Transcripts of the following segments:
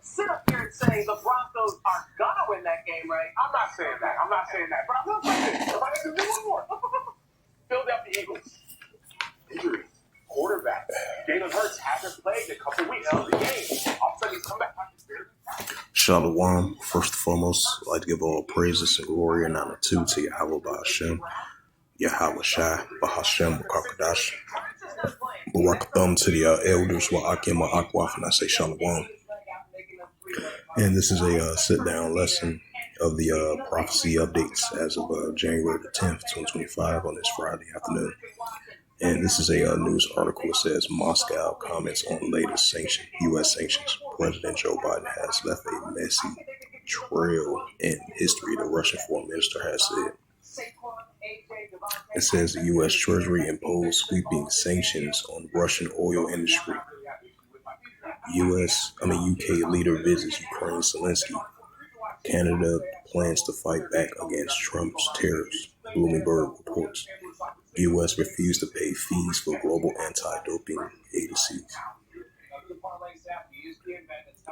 sit up here and say the Broncos are gonna win that game, right? I'm not saying that. But I will say this. If I can do one more. Philadelphia Eagles. Injury. Quarterback. Jalen Hurts hasn't played in a couple weeks of the game. All of a sudden he's come back. Shalom. First and foremost, I'd like to give all praises and glory and honor to Yahweh Ba'Hashem, Yahweh Shai, Ba'Hashem, B'Kakadash. Barakathum to the elders, Wa'akim, Wa'akwaf, and I say Shalom. And this is a sit-down lesson of the prophecy updates as of January the 10th, 2025 on this Friday afternoon. And this is a news article. It says Moscow comments on latest U.S. sanctions. President Joe Biden has left a messy trail in history, the Russian foreign minister has said. It says the U.S. Treasury imposed sweeping sanctions on Russian oil industry. UK leader visits Ukraine, Zelensky. Canada plans to fight back against Trump's tariffs, Bloomberg reports. U.S. refused to pay fees for global anti-doping agencies.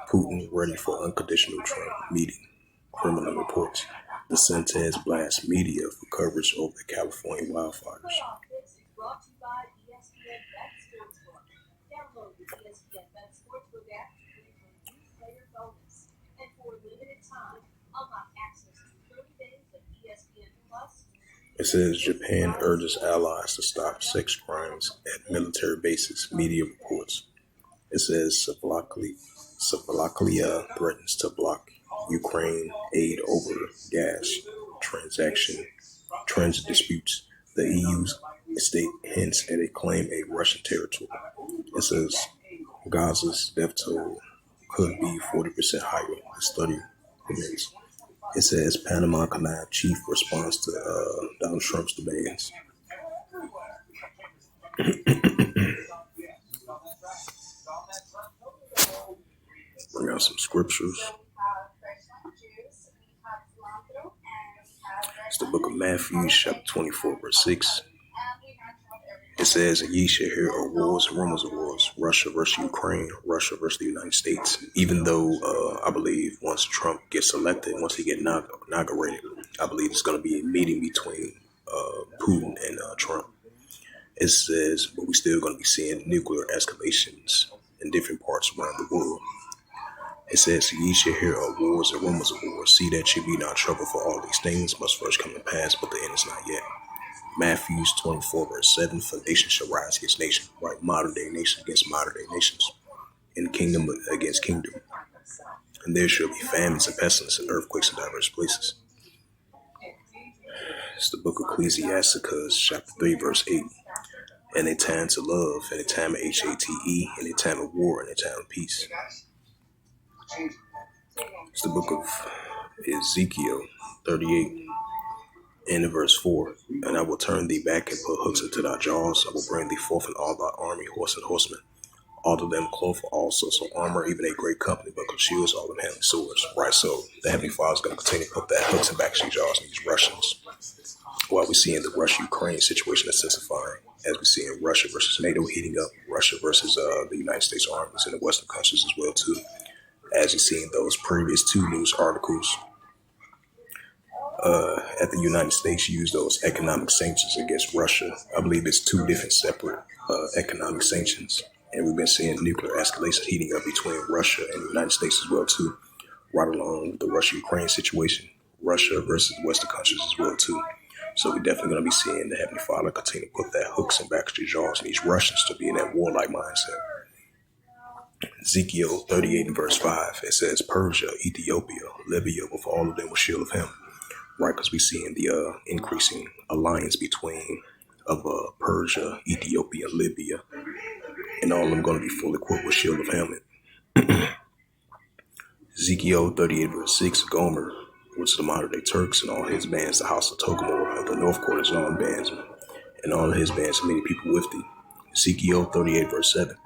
Putin ready for unconditional Trump meeting, criminal reports. DeSantis blasts media for coverage over the California wildfires. It says Japan urges allies to stop sex crimes at military bases, media reports. It says Slovakia threatens to block Ukraine aid over gas transit disputes. The EU's state hints at a claim a Russian territory. It says Gaza's death toll could be 40% higher. The study comments. It says Panama Canal chief responds to Donald Trump's demands. Bring out some scriptures. It's the book of Matthew, chapter 24, verse 6. It says, ye shall hear of wars and rumors of wars, Russia versus Ukraine, Russia versus the United States. Even though I believe once Trump gets elected, once he gets inaugurated, I believe it's going to be a meeting between Putin and Trump. It says, but we're still going to be seeing nuclear escalations in different parts around the world. It says, ye shall hear of wars and rumors of wars. See that ye be not troubled, for all these things must first come to pass, but the end is not yet. Matthew 24, verse 7, for nation shall rise against nation, right? Modern day nation against modern day nations, and kingdom against kingdom. And there shall be famines and pestilence and earthquakes in diverse places. It's the book of Ecclesiasticus, chapter 3, verse 8. And a time to love, and a time of HATE, and a time of war, and a time of peace. It's the book of Ezekiel 38. In verse 4, and I will turn thee back and put hooks into thy jaws. I will bring thee forth in all thy army, horse and horsemen, all of them clothed also, so armor, even a great company, but shields, all of them handling swords. Right, so the Heavenly Father is going to continue to put that hooks and back in jaws in these Russians. While we see in the Russia-Ukraine situation intensifying, as we see in Russia versus NATO heating up, Russia versus the United States armies in the Western countries as well too. As you see in those previous two news articles, at the United States used those economic sanctions against Russia. I believe it's two different separate economic sanctions. And we've been seeing nuclear escalation heating up between Russia and the United States as well too, right along with the Russia-Ukraine situation, Russia versus Western countries as well too. So we're definitely going to be seeing the Heavenly Father continue to put that hooks and back to jaws in these Russians to be in that warlike mindset. Ezekiel 38 and verse 5, it says Persia, Ethiopia, Libya, with all of them will shield of him. Right, because we see in the increasing alliance between Persia, Ethiopia, Libya, and all of them going to be fully equipped with shield of helmet. Ezekiel 38 verse 6, Gomer, which is the modern day Turks, and all his bands, the house of Togomor, of the north court his own bands, and all of his bands, many people with thee. Ezekiel 38 verse 7,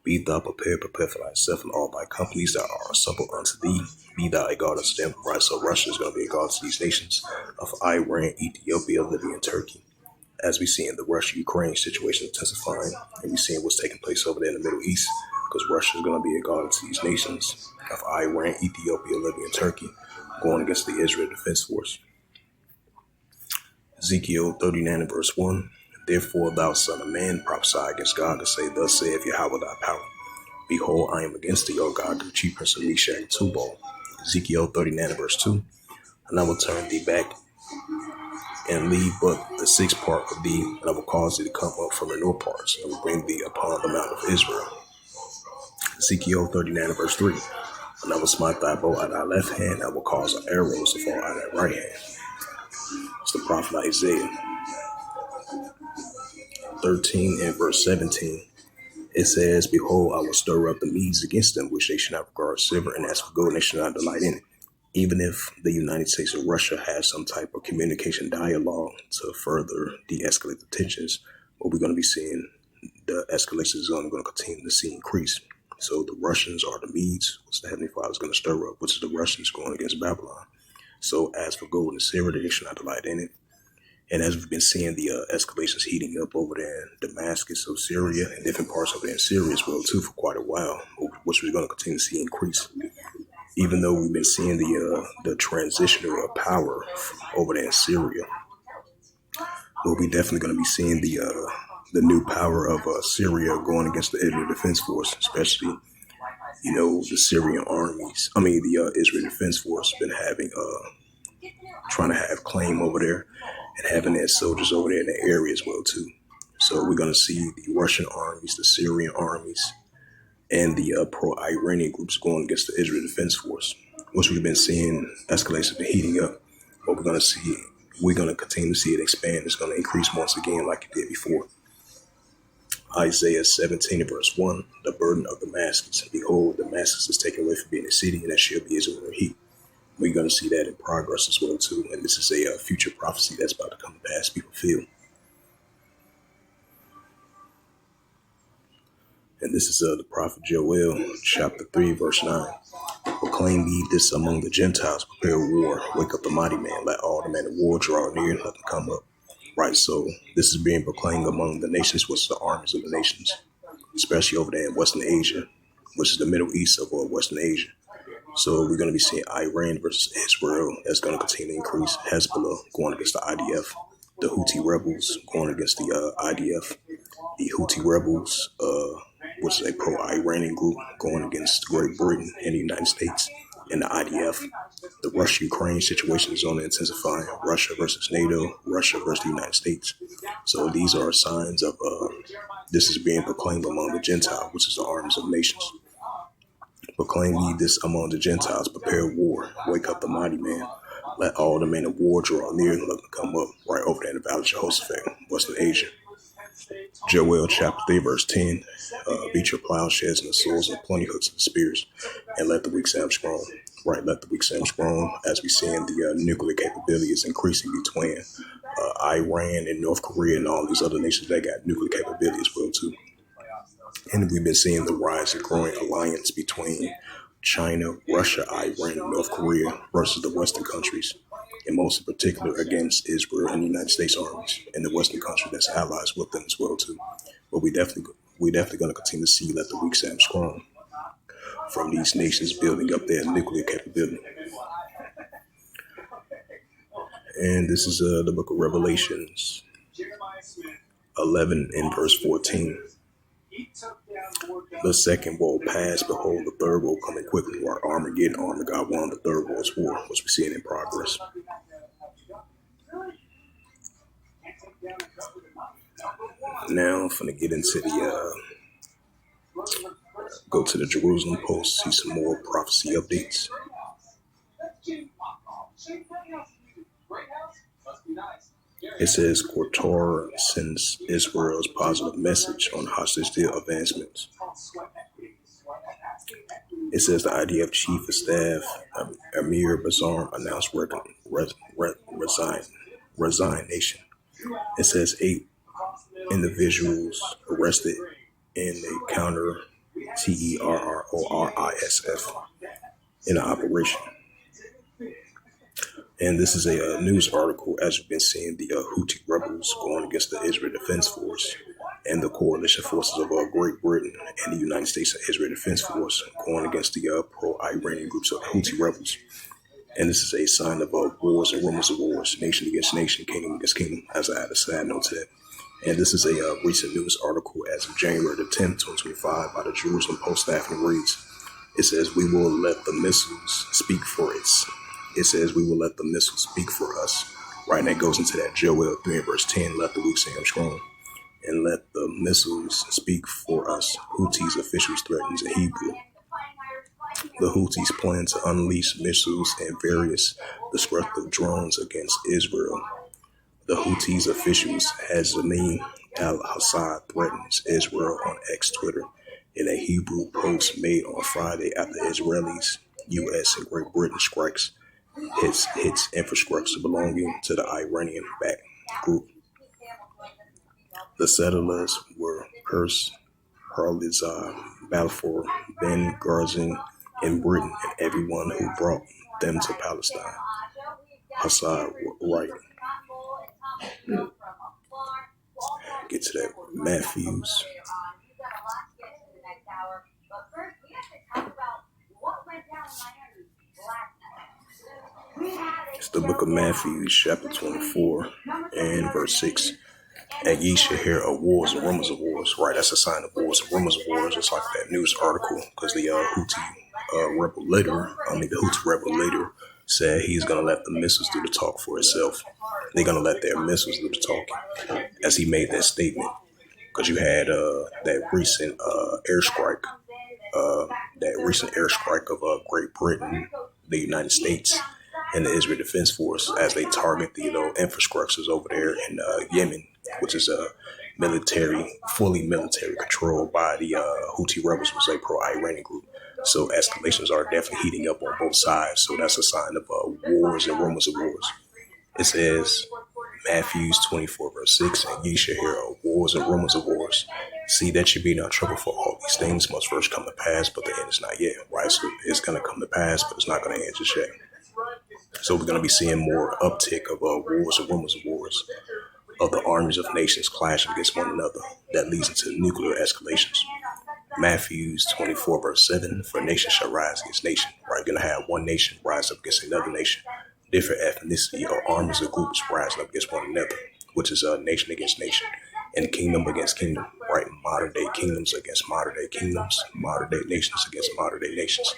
be thou prepared for thyself and all thy companies that are assembled unto thee. Be thou a god unto them. Right, so Russia is going to be a god to these nations of Iran, Ethiopia, Libya, and Turkey. As we see in the Russia-Ukraine situation intensifying, and we see what's taking place over there in the Middle East, because Russia is going to be a guard to these nations of Iran, Ethiopia, Libya, and Turkey going against the Israel Defense Force. Ezekiel 39 and verse 1. Therefore, thou son of man, prophesy against God and say, thus saith Yahweh thy power. Behold, I am against thee, O God, the chief prince of Meshach and Tubal. Ezekiel 39 and verse 2. And I will turn thee back and leave but the sixth part of thee, and I will cause thee to come up from the north parts, and will bring thee upon the mount of Israel. Ezekiel 39 and verse 3. And I will smite thy bow at thy left hand, and I will cause thy arrows to fall out of thy right hand. It's the prophet Isaiah 13 and verse 17. It says, behold, I will stir up the Medes against them, which they should not regard silver, and as for gold, they should not delight in it. Even if the United States or Russia has some type of communication dialogue to further de-escalate the tensions, what we're going to be seeing, the escalation is going to continue to see increase. So the Russians are the Medes, which the Heavenly Father is going to stir up, which is the Russians going against Babylon. So as for gold and silver, they should not delight in it. And as we've been seeing the escalations heating up over there in Damascus, so Syria, and different parts over there in Syria as well too for quite a while, which we're going to continue to see increase. Even though we've been seeing the transition of power over there in Syria, but we definitely going to be seeing the new power of Syria going against the Israel Defense Force, especially the Syrian armies. The Israel Defense Force been having trying to have claim over there and having their soldiers over there in the area as well too. So we're going to see the Russian armies, the Syrian armies, and the pro-Iranian groups going against the Israel Defense Force, which we've been seeing escalation been heating up. But we're going to continue to see it expand. It's going to increase once again like it did before. Isaiah 17 and verse 1, the burden of Damascus. Behold, Damascus is taken away from being a city, and that shall be as a heat. We're going to see that in progress as well too. And this is a future prophecy that's about to come to pass, be fulfilled. And this is the prophet Joel, chapter 3, verse 9. Proclaim ye this among the Gentiles, prepare war, wake up the mighty man, let all the men of war draw near, and let them come up. Right, so this is being proclaimed among the nations, which is the armies of the nations, especially over there in Western Asia, which is the Middle East of Western Asia. So we're going to be seeing Iran versus Israel. That's going to continue to increase. Hezbollah going against the IDF. The Houthi rebels going against the IDF. The Houthi rebels, which is a pro-Iranian group, going against Great Britain and the United States and the IDF. The Russia-Ukraine situation is on intensifying. Russia versus NATO. Russia versus the United States. So these are signs of this is being proclaimed among the Gentiles, which is the armies of nations. Proclaim ye this among the Gentiles, prepare war, wake up the mighty man, let all the men of war draw near, and let them come up. Right over there in the Valley of Jehoshaphat, Western Asia. Joel chapter 3 verse 10, beat your plowshares and the swords and plenty hooks and spears, and let the weak say I'm strong. Right, let the weak say I'm strong. As we see in the nuclear capability is increasing between Iran and North Korea and all these other nations that got nuclear capability as well too. And we've been seeing the rise and growing alliance between China, Russia, Iran, and North Korea versus the Western countries, and most in particular against Israel and the United States armies and the Western country that's allies with them as well too. But we definitely going to continue to see let the weak say I'm strong from these nations building up their nuclear capability. And this is the book of Revelations 11 and verse 14. The second woe passed, behold, the third woe coming quickly. Where Armageddon, God won the third world's war, which we see it in progress. Now I'm finna get into go to the Jerusalem Post, see some more prophecy updates. It says Qatar sends Israel's positive message on hostage deal advancements. It says the IDF chief of staff, Amir Bazar, announced resignation. It says 8 individuals arrested in a counter terrorism in an operation. And this is a news article, as you've been seeing the Houthi rebels going against the Israel Defense Force and the coalition forces of Great Britain and the United States and Israel Defense Force going against the pro-Iranian groups of Houthi rebels. And this is a sign of wars and rumors of wars, nation against nation, kingdom against kingdom, as I had a sad note to that. And this is a recent news article as of January the 10th, 2025 by the Jerusalem Post staff, and reads, it says, we will let the missiles speak for us. It says, we will let the missiles speak for us. Right, and that goes into that Joel 3 and verse 10, let the weak say I'm strong. And let the missiles speak for us. Houthis officials threatens in Hebrew. The Houthis plan to unleash missiles and various destructive drones against Israel. The Houthis officials, Hazemi al-Assad, threatens Israel on X Twitter in a Hebrew post made on Friday after Israelis, U.S. and Great Britain strikes hits infrastructure belonging to the Iranian-backed group. The settlers were Perse, Harlizah, Balfour, Ben Garzin in Britain, and everyone who brought them to Palestine. Assad right. Get to that. Matthews. It's the book of Matthew, chapter 24 and verse 6. And ye shall hear of wars and rumors of wars. Right, that's a sign of wars and rumors of wars. It's like that news article, because the Houthi rebel leader said he's going to let the missiles do the talk for itself. They're going to let their missiles do the talking, as he made that statement. Because you had that recent airstrike of Great Britain, the United States, and the Israel Defense Force as they target the infrastructures over there in Yemen, which is fully military controlled by the Houthi rebels, which is a pro-Iranian group. So escalations are definitely heating up on both sides. So that's a sign of wars and rumors of wars. It says, Matthew 24 verse 6, and ye shall hear of wars and rumors of wars. See that you be not troubled, for all these things must first come to pass, but the end is not yet. Right? So it's going to come to pass, but it's not going to end just yet. So we're going to be seeing more uptick of wars and rumors of wars, of the armies of nations clashing against one another. That leads into nuclear escalations. Matthew 24 verse 7, for nation shall rise against nation. Right, you're going to have one nation rise up against another nation. Different ethnicity or armies or groups rising up against one another, which is nation against nation and kingdom against kingdom. Right, modern day kingdoms against modern day kingdoms, modern day nations against modern day nations.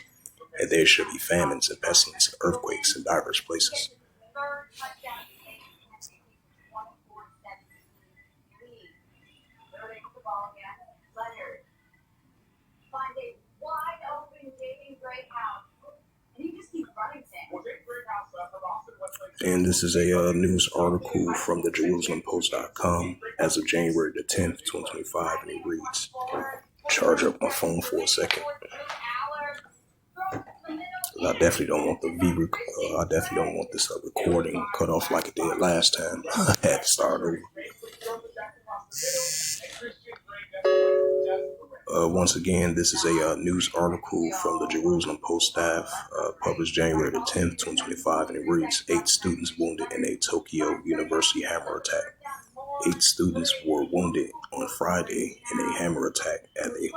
And there shall be famines and pestilence and earthquakes in diverse places. And this is a news article from the JerusalemPost.com as of January the 10th, 2025, and it reads, charge up my phone for a second. I definitely don't want I definitely don't want this recording cut off like it did last time. I had to start over. Once again, this is a news article from the Jerusalem Post staff, published January the 10th, 2025, and it reads, 8 students wounded in a Tokyo University hammer attack. 8 students were wounded on Friday in a hammer attack at a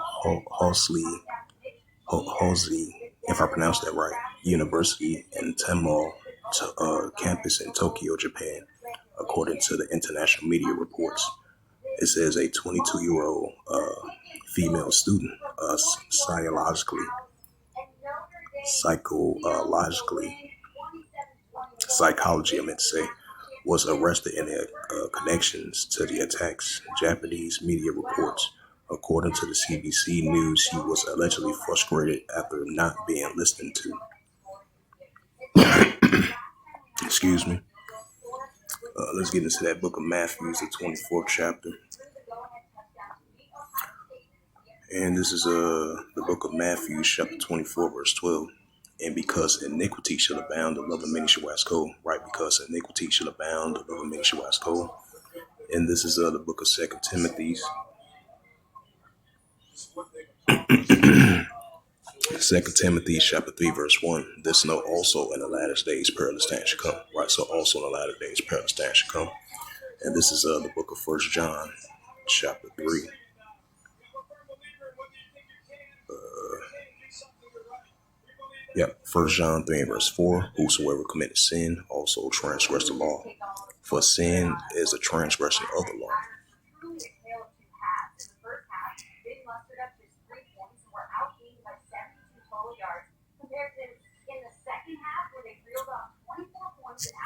Hosley, if I pronounced that right, University in Tenmou campus in Tokyo, Japan, according to the international media reports. It says a 22-year-old female student, psychology, was arrested in connections to the attacks, Japanese media reports. According to the CBC News, she was allegedly frustrated after not being listened to. Excuse me. Let's get into that book of Matthew, the 24th chapter. And this is the book of Matthew, chapter 24, verse 12. And because iniquity shall abound, the love of many shall wax cold. Right, because iniquity shall abound, the love of many shall wax cold. And this is the book of 2 Timothy. 2 Timothy chapter 3 verse 1. This know also in the latter days perilous times shall come. Right, so also in the latter days perilous times shall come. And this is the book of 1 John chapter 3. First John 3 and verse 4. Whosoever committed sin also transgressed the law. For sin is a transgression of the law.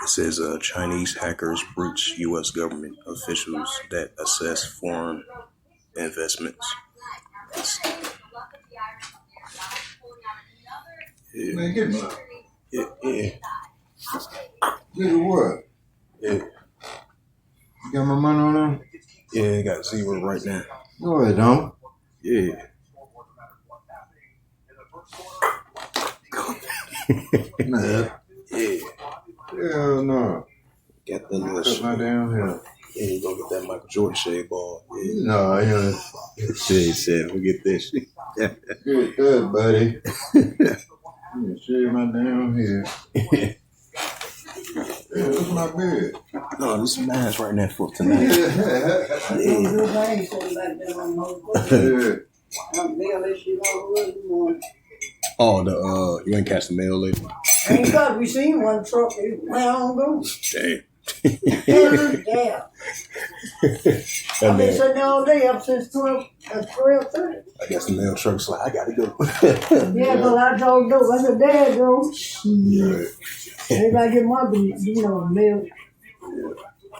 It says Chinese hackers breach U.S. government officials that assess foreign investments. Man, get me. Yeah. Nigga, what? Yeah. You got my money on them? Yeah, I got zero right now. No, I don't. Yeah. Nah. Yeah. Hell no. Got the little Cut my shit. damn hair. Yeah, you gonna get that Michael Jordan shade ball. Yeah. No, I ain't. He said, forget that shit. Get that, buddy. You shave my damn hair. Yeah, that's my bed. No, this is nice right now for tonight. Yeah. Oh, you ain't catch the mail later? Ain't because we seen one truck long ago. Damn. Yeah. I've been sitting there all day up since 12:30. I guess the mail truck's like, I gotta go. Yeah, but I told Dope, I said, Dad, go. Yeah. Everybody get my, mail.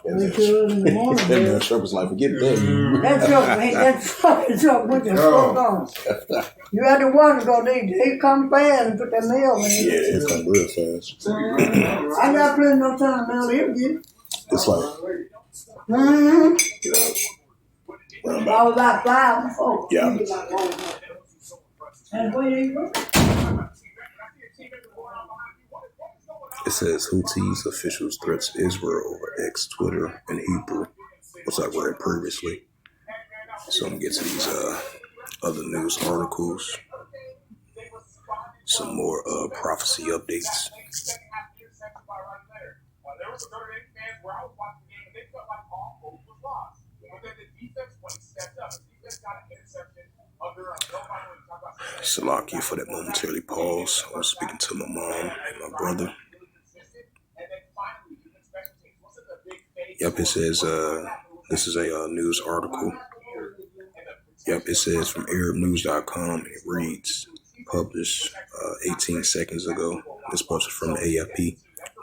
Wait till in the morning. That mail truck was like, forget that. That fucking truck went the fuck on. You had to wonder because they come fast and put that mail in. Yeah, it's come real fast. I got plenty of time to mail it. It's like, Mm-hmm. round I was about 5 and 4. Yeah. And where you go? It says Houthis officials threats Israel over X, Twitter, and Hebrew. What's I read previously. So I'm gonna get to these other news articles. Some more prophecy updates. Salakia for that momentarily pause. I was speaking to my mom and my brother. Yep, it says this is a news article. Yep, it says from ArabNews.com. It reads, published 18 seconds ago. It's posted from the AFP,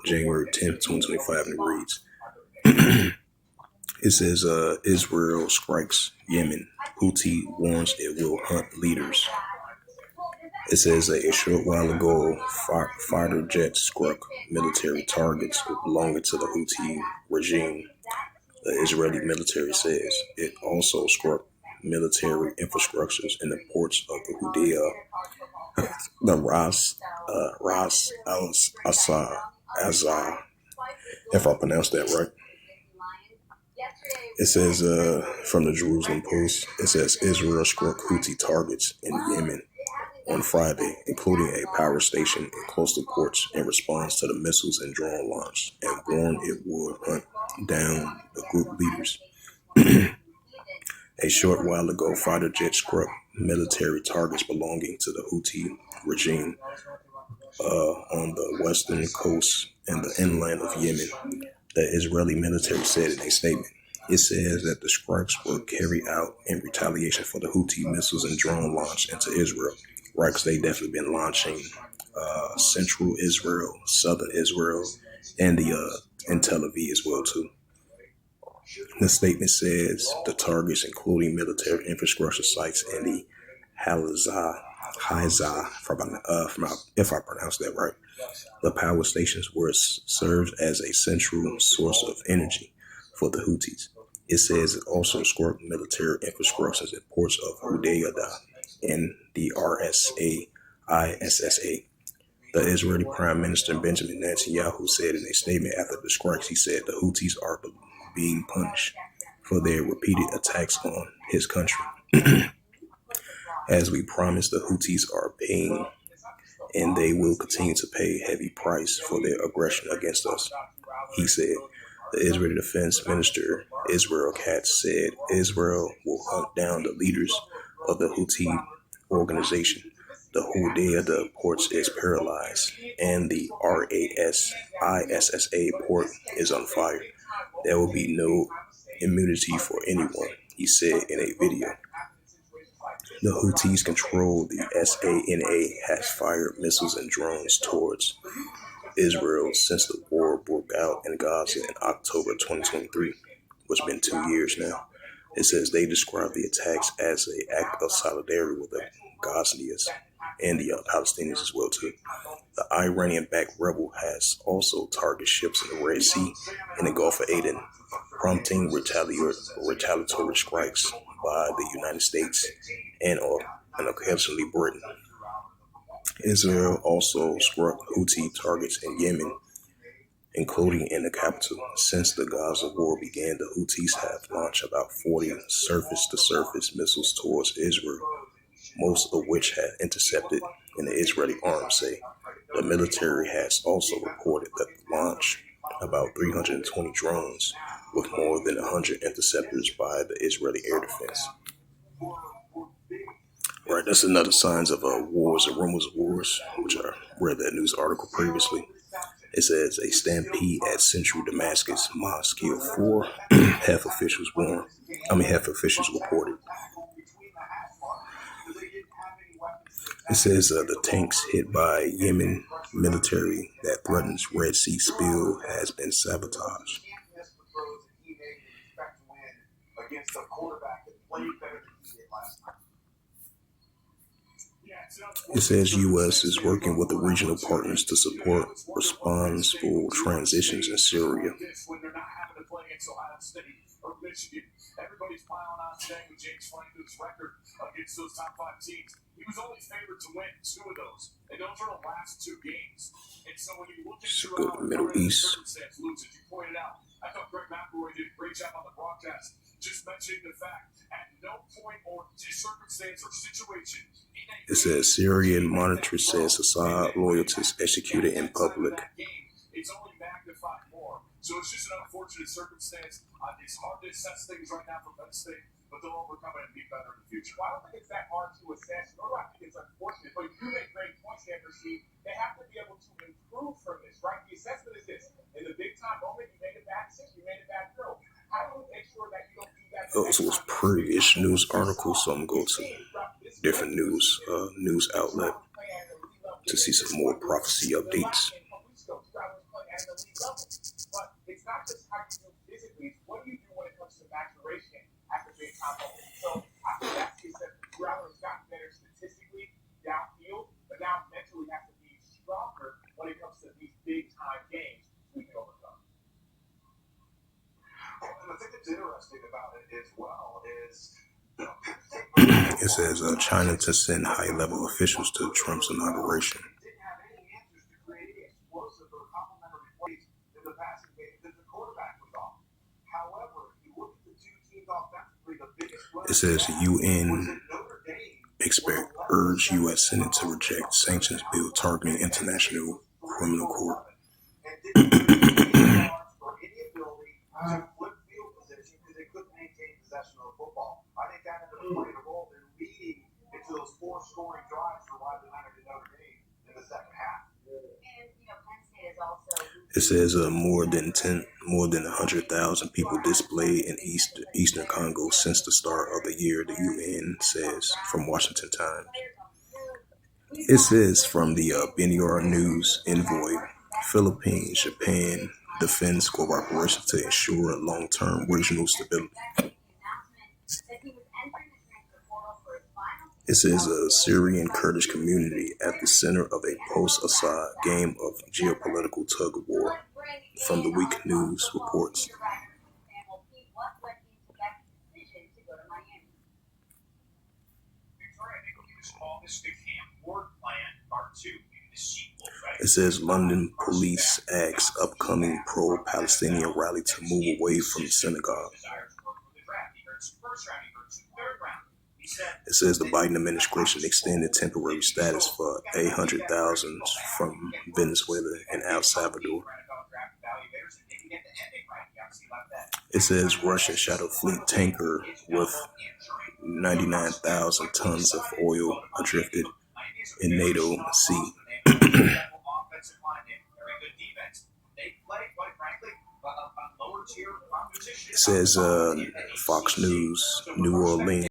January 10th, 2025, and it reads, it says Israel strikes Yemen. Houthi warns it will hunt leaders. It says a short while ago, fighter jets struck military targets belonging to the Houthi regime. The Israeli military says it also struck military infrastructures in the ports of the Hudaydah, the Ras Azar, if I pronounced that right. It says from the Jerusalem Post, it says Israel struck Houthi targets in Yemen on Friday, including a power station in coastal ports in response to the missiles and drone launch, and warned it would hunt down the group leaders. A short while ago, fighter jets struck military targets belonging to the Houthi regime on the western coast and the inland of Yemen, the Israeli military said in a statement. It says that the strikes were carried out in retaliation for the Houthi missiles and drone launch into Israel. Right, because they definitely been launching central Israel, southern Israel, and in Tel Aviv as well too. The statement says the targets, including military infrastructure sites in the Haiza, if I pronounce that right. The power stations were served as a central source of energy for the Houthis. It says it also struck military infrastructures in ports of Hudaydah and the ISSA. The Israeli Prime Minister Benjamin Netanyahu said in a statement after the strikes, he said the Houthis are being punished for their repeated attacks on his country. As we promised, the Houthis are paying, and they will continue to pay a heavy price for their aggression against us, he said. The Israeli Defense Minister Israel Katz said Israel will hunt down the leaders of the Houthi organization. The Houdeida port is paralyzed, and the RASISSA port is on fire. There will be no immunity for anyone, he said in a video. The Houthis control the SANA has fired missiles and drones towards Israel since the war broke out in Gaza in October 2023, which has been 2 years now. It says they describe the attacks as an act of solidarity with the Gazans and the Palestinians as well too. The Iranian-backed rebel has also targeted ships in the Red Sea and the Gulf of Aden, prompting retaliatory strikes by the United States and occasionally Britain. Israel also struck Houthi targets in Yemen, including in the capital. Since the Gaza war began, the Houthis have launched about 40 surface-to-surface missiles towards Israel, most of which have intercepted in the Israeli arms say. The military has also reported that the launch about 320 drones with more than 100 interceptors by the Israeli air defense. Right, that's another signs of wars and rumors of wars, which I read that news article previously. It says a stampede at central Damascus mosque killed 4 half officials reported. It says the tanks hit by Yemen military that threatens Red Sea spill has been sabotaged. It says U.S. is working with the regional partners to support responsible transitions in Syria. Everybody's piling on today with James Franklin's record against those top 5 teams. He was only favored to win 2 of those, and those are the last 2 games. And so when you look at the Middle East, lose, as you pointed out, I thought Greg McElroy did a great job on the broadcast, just mentioning the fact at no point or circumstance or situation. It says Syrian monitor says Assad loyalists executed in public. It's only magnified more. So it's just an unfortunate circumstance. It's hard to assess things right now for Penn State, but they'll overcome it and be better in the future. Well, I don't think it's that hard to assess, nor do I think it's unfortunate, but you make great points there, Steve. They have to be able to improve from this, right? The assessment is this. In the big time moment, you made a bad decision, you made a bad throw. How do we make sure that you don't do that? Those was previous news articles, so I'm going to go to different news outlet to see some more prophecy updates. But it's not just how you do physically, it's what do you do when it comes to maturation at the big time moment. So I think that's the assessment. Browner's gotten better statistically downfield, but now mentally has to be stronger when it comes to these big time games we can overcome. And the thing that's interesting about it as well is it says China to send high-level officials to Trump's inauguration. It says UN expert urge U.S. Senate to reject sanctions bill targeting International Criminal Court. It says more than 100,000 people displaced in Eastern Congo since the start of the year, the UN says from Washington Times. It says from the Benior News envoy, Philippines, Japan defends cooperation to ensure long-term regional stability. It says a Syrian Kurdish community at the center of a post-Assad game of geopolitical tug-of-war from the Week News reports. It says London police asks upcoming pro-Palestinian rally to move away from the synagogue. It says the Biden administration extended temporary status for 800,000 from Venezuela and El Salvador. It says Russian shadow fleet tanker with 99,000 tons of oil adrifted in NATO Sea. It says Fox News, New Orleans.